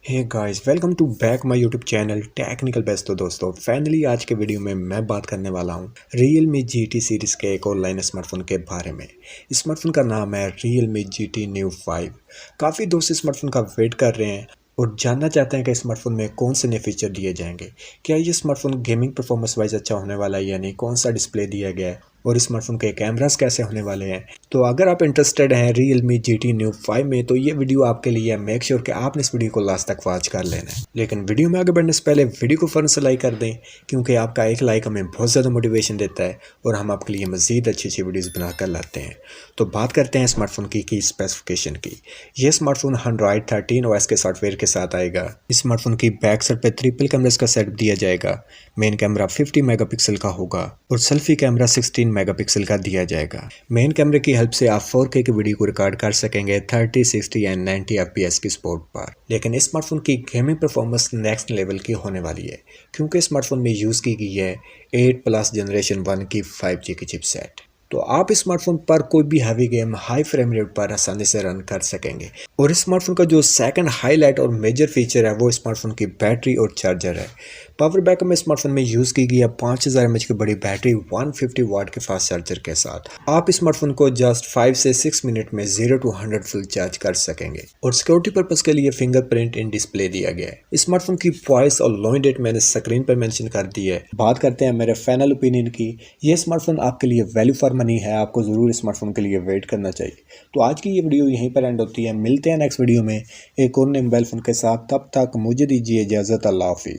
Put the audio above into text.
Hey guys, welcome to back my YouTube channel Technical Best. तो दोस्तों finally आज के वीडियो में मैं बात करने वाला हूँ Realme GT सीरीज़ के एक ऑनलाइन स्मार्टफोन के बारे में। स्मार्टफोन का नाम है Realme GT Neo 5। काफ़ी दोस्त स्मार्टफोन का वेट कर रहे हैं और जानना चाहते हैं कि स्मार्टफोन में कौन से नए फीचर दिए जाएंगे। क्या ये स्मार्टफोन गेमिंग परफॉर्मेंस वाइज अच्छा होने वाला है या नहीं, कौन सा डिस्प्ले दिया गया है और स्मार्टफोन के कैमरास कैसे होने वाले हैं। तो अगर आप इंटरेस्टेड हैं Realme GT Neo 5 में तो ये वीडियो आपके लिए है। मेक श्योर कि आपने इस वीडियो को लास्ट तक वॉच कर लेना है। लेकिन वीडियो में आगे बढ़ने से पहले वीडियो को फौरन से लाइक कर दें, क्योंकि आपका एक लाइक हमें बहुत ज़्यादा मोटिवेशन देता है और हम आपके लिए मज़ीद अच्छी अच्छी वीडियोज़ बना कर लाते हैं। तो बात करते हैं स्मार्टफोन की स्पेसिफिकेशन की। यह स्मार्टफोन Android 13 OS के सॉफ्टवेयर के साथ आएगा। स्मार्टफोन की बैक साइड पर ट्रिपल कैमरास का सेटअप दिया जाएगा। मेन कैमरा 50 मेगापिक्सल का होगा और सेल्फी कैमरा 16 मेगापिक्सल का दिया जाएगा। मेन कैमरे की हेल्प से आप 4K की वीडियो को रिकॉर्ड कर सकेंगे 30, 60 एंड 90 FPS की सपोर्ट पर। लेकिन इस स्मार्टफोन की गेमिंग परफॉर्मेंस नेक्स्ट लेवल की होने वाली है, क्योंकि स्मार्टफोन में यूज़ की गई है 8+ जनरेशन 1 की 5G की चिपसेट। तो आप स्मार्टफोन पर कोई भी heavy game high frame rate पर आसानी से रन कर सकेंगे। और इस स्मार्टफोन का जो सेकंड हाईलाइट और मेजर फीचर है वो स्मार्टफोन की बैटरी और चार्जर है। पावर बैकअप में स्मार्टफोन में यूज़ की गई है 5000 mAh की बड़ी बैटरी 150 वाट के फास्ट चार्जर के साथ। आप स्मार्टफोन को जस्ट 5 से 6 मिनट में 0 to 100 फुल चार्ज कर सकेंगे। और सिक्योरिटी पर्पज के लिए फिंगरप्रिंट इन डिस्प्ले दिया गया है। स्मार्टफोन की प्राइस और लॉन्च डेट मैंने स्क्रीन पर मेंशन कर दी है। बात करते हैं मेरे फाइनल ओपिनियन की। ये स्मार्टफोन आपके लिए वैल्यू फॉर मनी है, आपको ज़रूर स्मार्टफोन के लिए वेट करना चाहिए। तो आज की ये वीडियो यहीं पर एंड होती है। मिलते हैं नेक्स्ट वीडियो में एक और नए मोबाइल फ़ोन के साथ। तब तक मुझे दीजिए इजाज़त। अल्लाह हाफिज़।